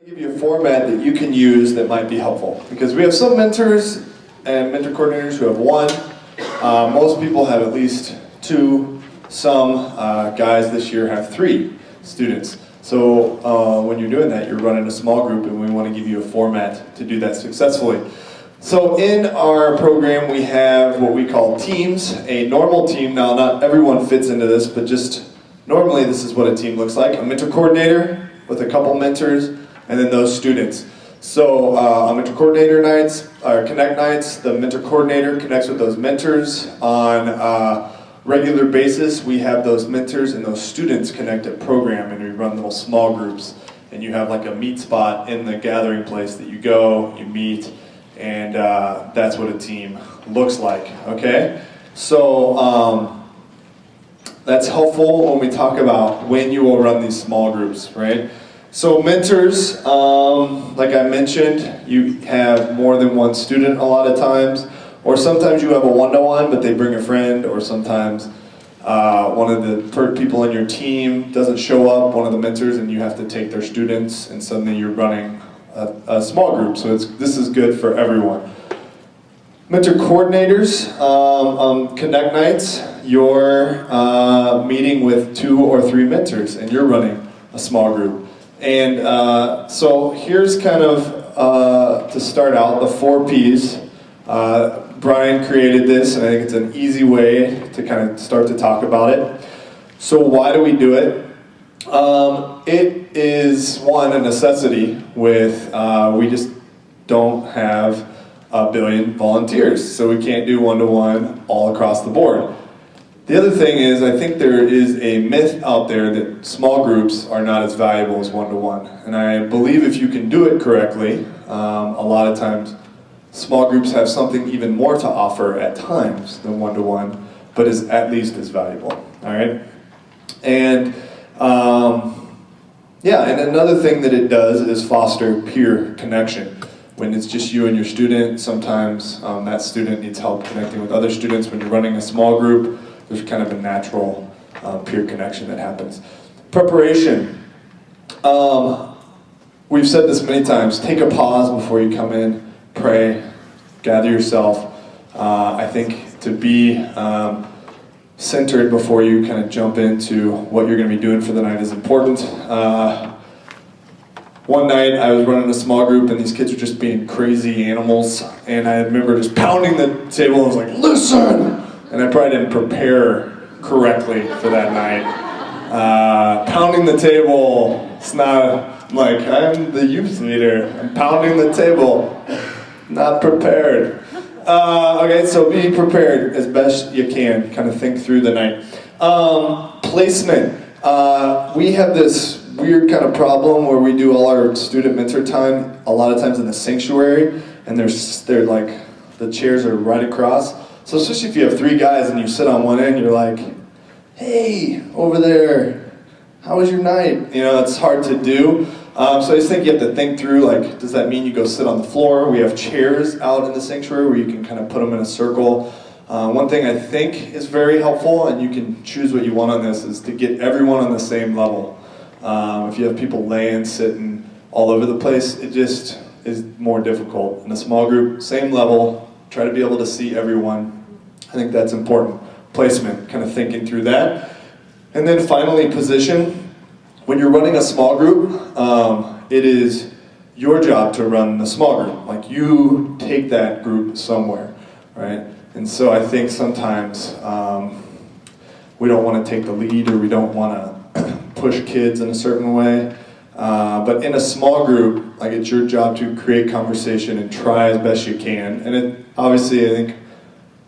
Give you a format that you can use that might be helpful, because we have some mentors and mentor coordinators who have one. Most people have at least two. Some guys this year have 3 students. So when you're doing that, you're running a small group, and we want to give you a format to do that successfully. So in our program we have what we call teams. A normal team, now not everyone fits into this, but just normally this is what a team looks like. A mentor coordinator with a couple mentors, and then those students. So on mentor coordinator nights, or connect nights, the mentor coordinator connects with those mentors. On a regular basis, we have those mentors and those students connect at program, and we run little small groups. And you have like a meet spot in the gathering place that you go, you meet, and that's what a team looks like, okay? So that's helpful when we talk about when you will run these small groups, right? So mentors, like I mentioned, you have more than one student a lot of times, or sometimes you have a one-to-one, but they bring a friend, or sometimes one of the people in your team doesn't show up, one of the mentors, and you have to take their students, and suddenly you're running a small group. So this is good for everyone. Mentor coordinators, on Connect nights, you're meeting with 2 or 3 mentors, and you're running a small group. And so here's kind of, to start out, the 4 Ps. Brian created this, and I think it's an easy way to kind of start to talk about it. So why do we do it? It is, one, a necessity with, we just don't have a billion volunteers, so we can't do one-to-one all across the board. The other thing is, I think there is a myth out there that small groups are not as valuable as one-to-one. And I believe if you can do it correctly, a lot of times small groups have something even more to offer at times than one-to-one, but is at least as valuable, all right? And yeah, and another thing that it does is foster peer connection. When it's just you and your student, sometimes that student needs help connecting with other students. When you're running a small group, there's kind of a natural peer connection that happens. Preparation. We've said this many times, take a pause before you come in, pray, gather yourself. I think to be centered before you kind of jump into what you're going to be doing for the night is important. One night I was running a small group and these kids were just being crazy animals, and I remember just pounding the table and I was like, listen! And I probably didn't prepare correctly for that night. Pounding the table, it's not like I'm the youth leader. I'm pounding the table, not prepared. Okay, so be prepared as best you can, kind of think through the night. Placement. We have this weird kind of problem where we do all our student mentor time a lot of times in the sanctuary, and they're like, the chairs are right across. So especially if you have 3 guys and you sit on one end, you're like, hey, over there, how was your night? You know, it's hard to do. So I just think you have to think through, like, does that mean you go sit on the floor? We have chairs out in the sanctuary where you can kind of put them in a circle. One thing I think is very helpful, and you can choose what you want on this, is to get everyone on the same level. If you have people laying, sitting all over the place, it just is more difficult. In a small group, same level, try to be able to see everyone. I think that's important. Placement, kind of thinking through that. And then finally, position. When you're running a small group, it is your job to run the small group. Like, you take that group somewhere, right? And so I think sometimes we don't want to take the lead, or we don't want to push kids in a certain way. But in a small group, like, it's your job to create conversation and try as best you can. And it, obviously, I think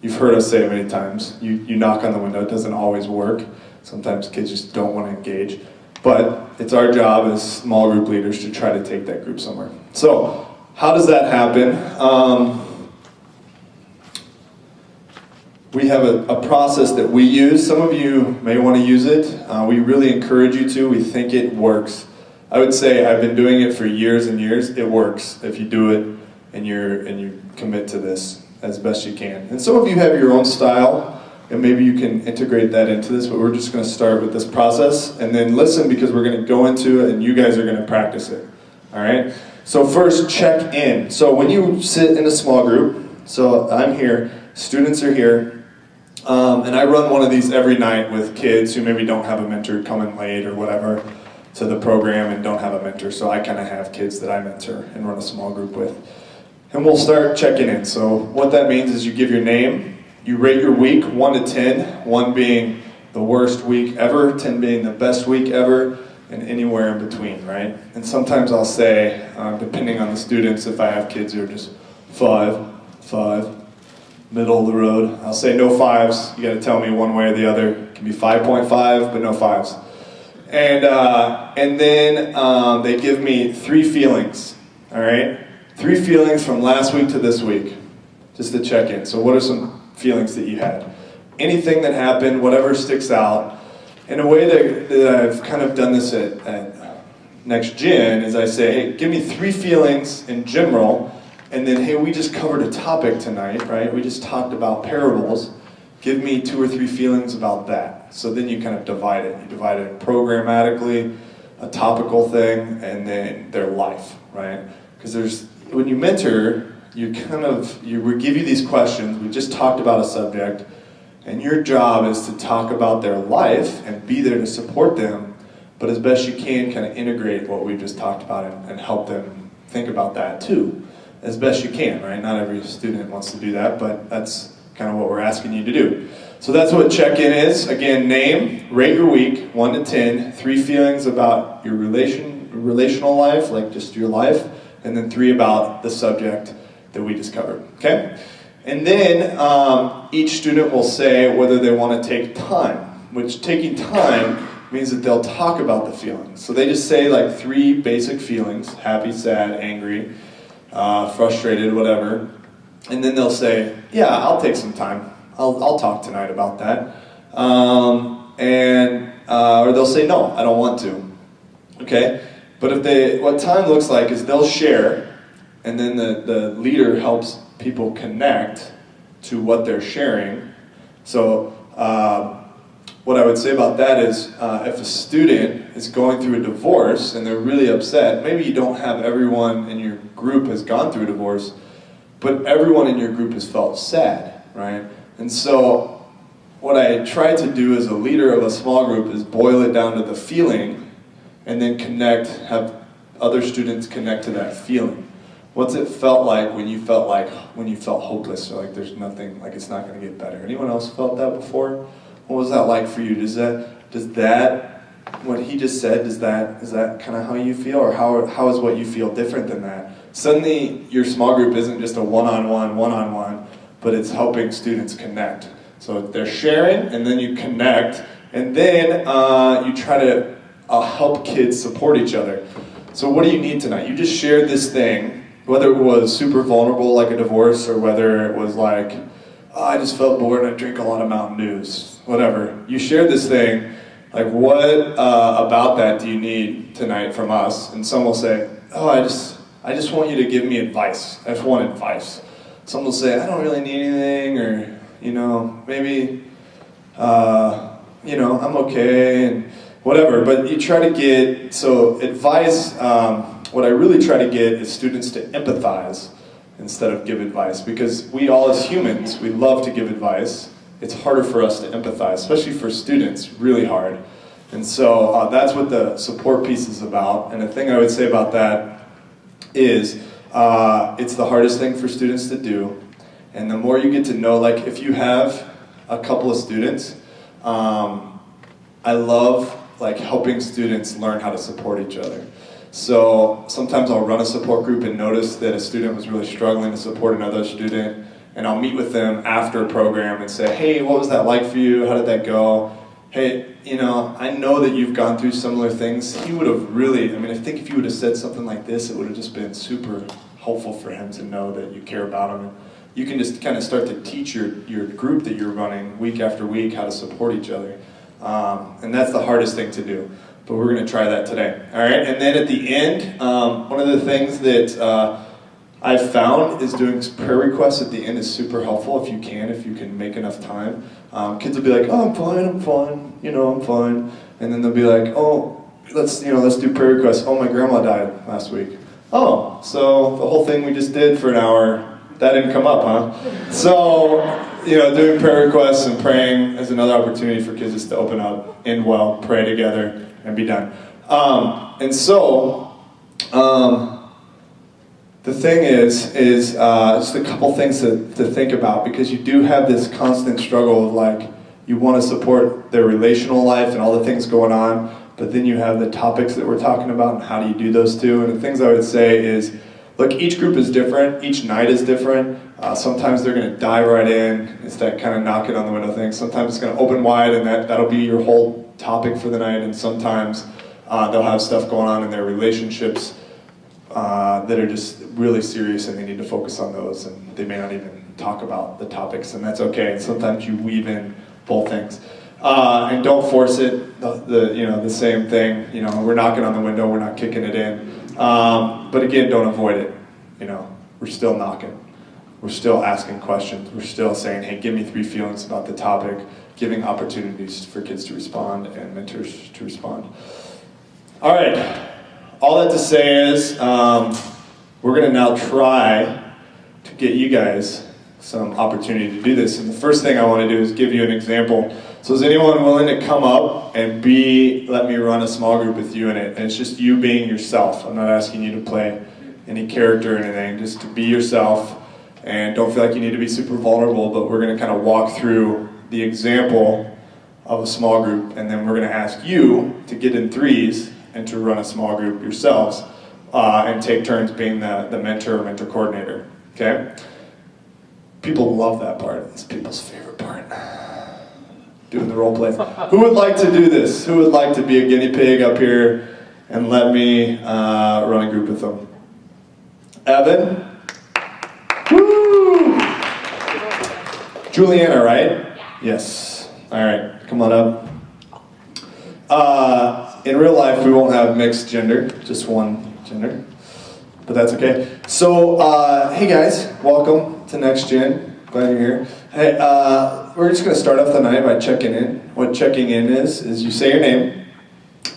you've heard us say it many times. You knock on the window, it doesn't always work. Sometimes kids just don't want to engage. But it's our job as small group leaders to try to take that group somewhere. So, how does that happen? We have a process that we use. Some of you may want to use it. We really encourage you to. We think it works. I would say I've been doing it for years and years. It works if you do it and you commit to this as best you can. And some of you have your own style, and maybe you can integrate that into this, but we're just going to start with this process, and then listen, because we're going to go into it and you guys are going to practice it. All right? So first, check in. So when you sit in a small group, so I'm here, students are here, and I run one of these every night with kids who maybe don't have a mentor, come in late or whatever to the program and don't have a mentor. So I kind of have kids that I mentor and run a small group with. And we'll start checking in. So what that means is you give your name, you rate your week 1 to 10, 1 being the worst week ever, 10 being the best week ever, and anywhere in between, right? And sometimes I'll say, depending on the students, if I have kids who are just 5, middle of the road, I'll say no 5s. You gotta tell me one way or the other. It can be 5.5, but no 5s. And then they give me 3 feelings, all right? 3 feelings from last week to this week, just to check in. So what are some feelings that you had? Anything that happened, whatever sticks out. In a way that I've kind of done this at Next Gen is I say, hey, give me 3 feelings in general, and then, hey, we just covered a topic tonight, right? We just talked about parables. Give me 2 or 3 feelings about that. So then you kind of divide it. You divide it programmatically, a topical thing, and then their life, right? Because when you mentor, we give you these questions. We just talked about a subject, and your job is to talk about their life and be there to support them, but as best you can, kind of integrate what we just talked about and help them think about that too, as best you can, right? Not every student wants to do that, but that's kind of what we're asking you to do. So that's what check-in is. Again, name, rate your week, 1 to 10, 3 feelings about your relational life, like just your life, and then 3 about the subject that we just covered, okay? And then each student will say whether they want to take time, which taking time means that they'll talk about the feelings. So they just say like 3 basic feelings, happy, sad, angry, frustrated, whatever. And then they'll say, yeah, I'll take some time. I'll talk tonight about that. Or they'll say, no, I don't want to. Okay? But what time looks like is they'll share, and then the leader helps people connect to what they're sharing. So what I would say about that is if a student is going through a divorce and they're really upset, maybe you don't have everyone in your group has gone through a divorce, but everyone in your group has felt sad, right? And so what I try to do as a leader of a small group is boil it down to the feeling and then have other students connect to that feeling. What's it felt like when you felt hopeless, or like there's nothing, like it's not going to get better? Anyone else felt that before? What was that like for you? Does that what he just said, is that kind of how you feel, or how is what you feel different than that? Suddenly your small group isn't just a one-on-one, but it's helping students connect. So they're sharing, and then you connect, and then you try to help kids support each other. So what do you need tonight? You just shared this thing, whether it was super vulnerable like a divorce, or whether it was like, oh, I just felt bored and I drink a lot of Mountain Dews, whatever. You shared this thing, like what about that do you need tonight from us? And some will say, oh, I just want you to give me advice. I just want advice. Some will say, I don't really need anything, or, maybe, I'm okay, and whatever. But you try to get, so advice, what I really try to get is students to empathize instead of give advice, because we all as humans, we love to give advice. It's harder for us to empathize, especially for students, really hard. And so that's what the support piece is about. And the thing I would say about that is it's the hardest thing for students to do. And the more you get to know, like if you have a couple of students, I love like helping students learn how to support each other. So sometimes I'll run a support group and notice that a student was really struggling to support another student, and I'll meet with them after a program and say, hey, what was that like for you? How did that go? Hey, I know that you've gone through similar things. He would have really, I think if you would have said something like this, it would have just been super helpful for him to know that you care about him. You can just kind of start to teach your group that you're running week after week how to support each other. And that's the hardest thing to do. But we're going to try that today. All right, and then at the end, one of the things that I've found is doing prayer requests at the end is super helpful if you can make enough time. Kids will be like, oh, I'm fine, I'm fine. And then they'll be like, oh, let's do prayer requests. Oh, my grandma died last week. Oh, so the whole thing we just did for an hour, that didn't come up, huh? So, doing prayer requests and praying is another opportunity for kids just to open up, end well, pray together, and be done. The thing is just a couple things to think about, because you do have this constant struggle of like, you want to support their relational life and all the things going on, but then you have the topics that we're talking about and how do you do those two. And the things I would say is, look, each group is different, each night is different. Sometimes they're going to dive right in. It's that kind of knock it on the window thing. Sometimes it's going to open wide and that'll be your whole topic for the night. And sometimes they'll have stuff going on in their relationships that are just really serious and they need to focus on those. And they may not even talk about the topics, and that's okay. And sometimes you weave in both things. And don't force it, the same thing. We're knocking on the window, we're not kicking it in. But again, don't avoid it. We're still knocking. We're still asking questions. We're still saying, hey, give me 3 feelings about the topic, giving opportunities for kids to respond and mentors to respond. All right, all that to say is, we're gonna now try to get you guys some opportunity to do this. And the first thing I wanna do is give you an example. So is anyone willing to come up and let me run a small group with you in it? And it's just you being yourself. I'm not asking you to play any character or anything, just to be yourself. And don't feel like you need to be super vulnerable, but we're gonna kind of walk through the example of a small group, and then we're gonna ask you to get in 3s and to run a small group yourselves, and take turns being the mentor or mentor coordinator, okay? People love that part. It's people's favorite part. Doing the role plays. Who would like to do this? Who would like to be a guinea pig up here and let me run a group with them? Evan? Woo! Juliana, right? Yes. All right, come on up. In real life, we won't have mixed gender, just one gender, but that's okay. So, hey guys, welcome to Next Gen. Glad you're here. Hey, we're just going to start off the night by checking in. What checking in is you say your name,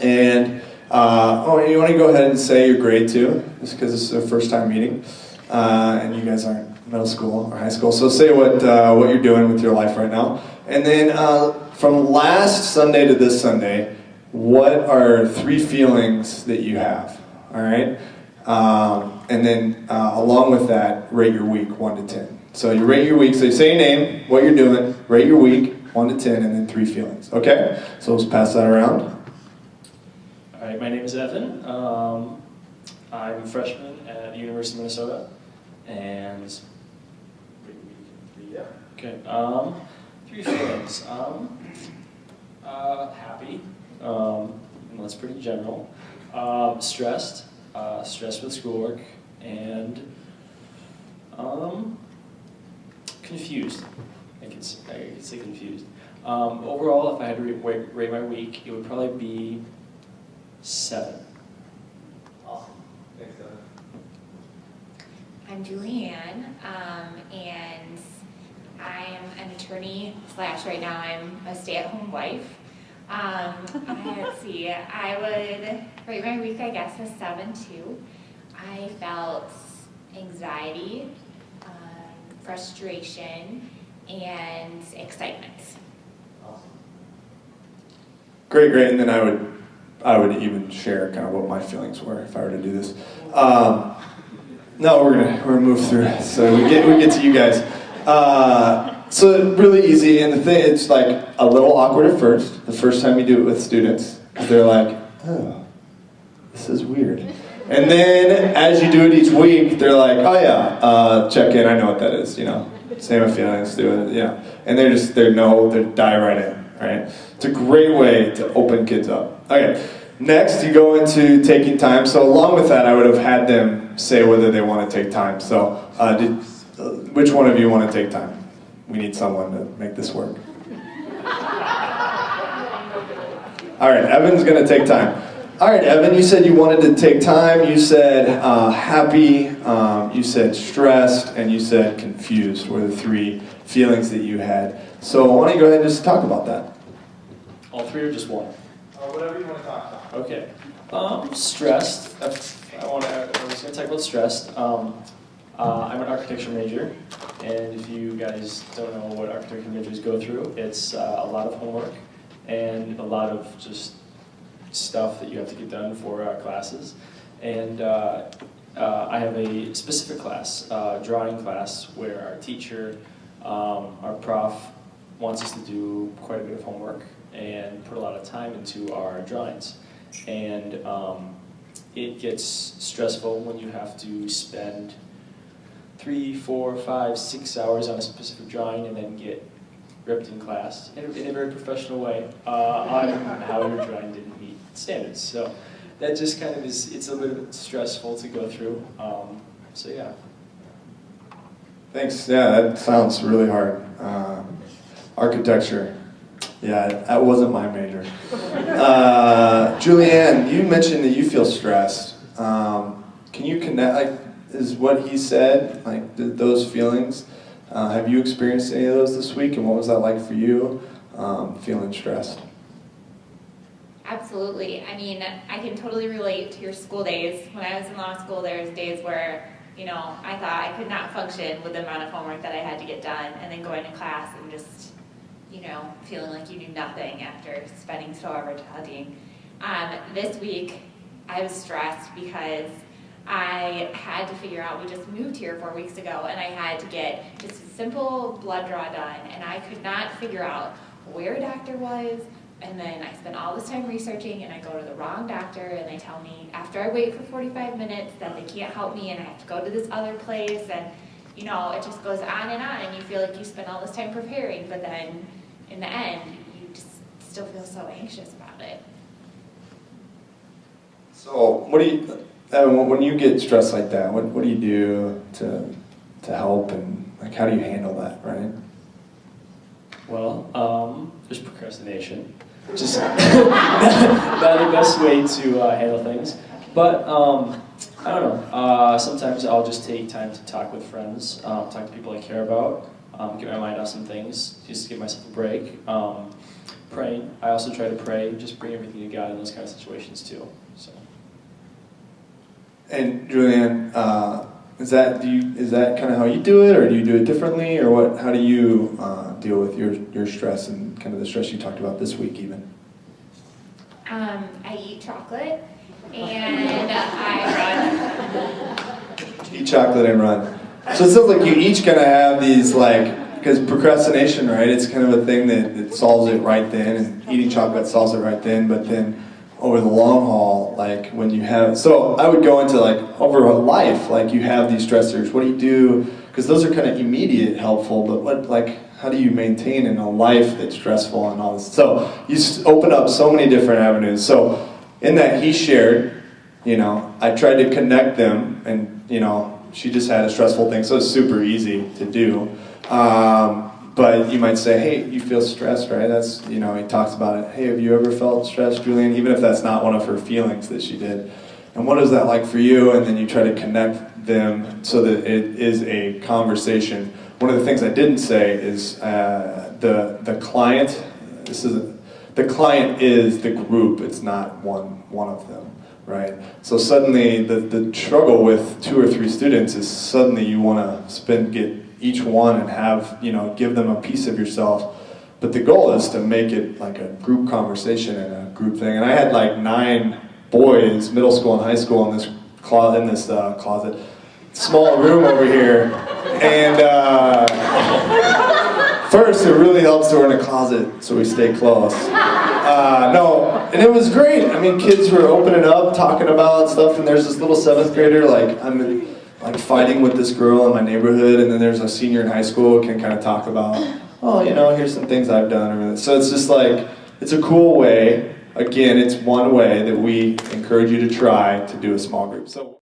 and you want to go ahead and say your grade too, just because this is our first time meeting, and you guys aren't middle school or high school. So say what you're doing with your life right now, and then from last Sunday to this Sunday, what are 3 feelings that you have? All right, and then along with that, rate your week 1 to 10. So you rate your week, so you say your name, what you're doing, rate your week, 1 to 10, and then 3 feelings, okay? So let's pass that around. All right, my name is Evan. I'm a freshman at the University of Minnesota, and rate your week, 3, yeah. Okay, 3 feelings. Happy, and that's pretty general. Stressed with schoolwork, and confused. I could say confused. Overall, if I had to rate my week, it would probably be 7. Awesome. Thanks, Evan. I'm Julianne, and I'm an attorney / right now I'm a stay-at-home wife. Let's see, I would rate my week, I guess, a 7 too. I felt anxiety, frustration, and excitement. Awesome. Great, and then I would even share kind of what my feelings were if I were to do this. No, we're gonna move through, so we get to you guys. So really easy, and the thing, it's like a little awkward at first, the first time you do it with students, because they're like, oh, this is weird. And then as you do it each week, they're like, oh yeah, check in, I know what that is, same feelings, do it, yeah. And they dive right in, right? It's a great way to open kids up. Okay, next you go into taking time. So along with that, I would have had them say whether they want to take time. So which one of you want to take time? We need someone to make this work. All right, Evan's going to take time. All right, Evan, you said you wanted to take time. You said happy, you said stressed, and you said confused were the 3 feelings that you had. So why don't you go ahead and just talk about that? All 3 or just 1? Whatever you want to talk about. Okay. Stressed. I was going to talk about stressed. I'm an architecture major, and if you guys don't know what architecture majors go through, it's a lot of homework and a lot of just stuff that you have to get done for classes. And I have a specific class, drawing class, where our teacher, our prof, wants us to do quite a bit of homework and put a lot of time into our drawings. And it gets stressful when you have to spend 3, 4, 5, 6 hours on a specific drawing and then get ripped in class in a very professional way on how your drawing didn't meet standards. So that just kind of it's a little bit stressful to go through. So yeah. Thanks. Yeah, that sounds really hard. Architecture. Yeah, that wasn't my major. Julianne, you mentioned that you feel stressed. Can you connect, like, is what he said, like, those feelings, have you experienced any of those this week, and what was that like for you, feeling stressed? Absolutely. I mean, I can totally relate to your school days. When I was in law school, there was days where, you know, I thought I could not function with the amount of homework that I had to get done, and then going to class and just, you know, feeling like you knew nothing after spending so hours studying. This week, I was stressed because I had to figure out, we just moved here 4 weeks ago, and I had to get just a simple blood draw done, and I could not figure out where a doctor was, and then I spent all this time researching, and I go to the wrong doctor, and they tell me after I wait for 45 minutes that they can't help me, and I have to go to this other place, and you know, it just goes on, and you feel like you spent all this time preparing, but then in the end, you just still feel so anxious about it. So, what do you, Evan, when you get stressed like that, what do you do to help, and like how do you handle that, right? Well, there's procrastination, just not the best way to handle things. But I don't know. Sometimes I'll just take time to talk with friends, talk to people I care about, get my mind off some things, just give myself a break. Praying. I also try to pray, just bring everything to God in those kind of situations too. So. And Julianne, is that kind of how you do it, or do you do it differently, or what? How do you deal with your stress and kind of the stress you talked about this week, even? I eat chocolate, and I run. Eat chocolate and run. So it sounds like you each kind of have these, like, because procrastination, right? It's kind of a thing that solves it right then, and eating chocolate solves it right then. But then over the long haul, like when you have, so I would go into like over a life, like you have these stressors. What do you do? Because those are kind of immediate helpful, but what, like, how do you maintain in a life that's stressful and all this? So you open up so many different avenues. So in that he shared, you know, I tried to connect them, and you know, she just had a stressful thing, so it's super easy to do. But you might say, hey, you feel stressed, right? That's, you know, he talks about it. Hey, have you ever felt stressed, Julianne? Even if that's not one of her feelings that she did. And what is that like for you? And then you try to connect them so that it is a conversation. One of the things I didn't say is the client. The client is the group. It's not one of them, right? So suddenly the struggle with 2 or 3 students is suddenly you want to get each one and have, you know, give them a piece of yourself. But the goal is to make it like a group conversation and a group thing. And I had like 9 boys, middle school and high school, in this closet, small room over here. And first, it really helps that we're in a closet, so we stay close. And it was great. I mean, kids were opening up, talking about stuff, and there's this little 7th grader, like, I'm fighting with this girl in my neighborhood, and then there's a senior in high school who can kind of talk about, oh, you know, here's some things I've done. So it's just like, it's a cool way. Again, it's one way that we encourage you to try to do a small group. So.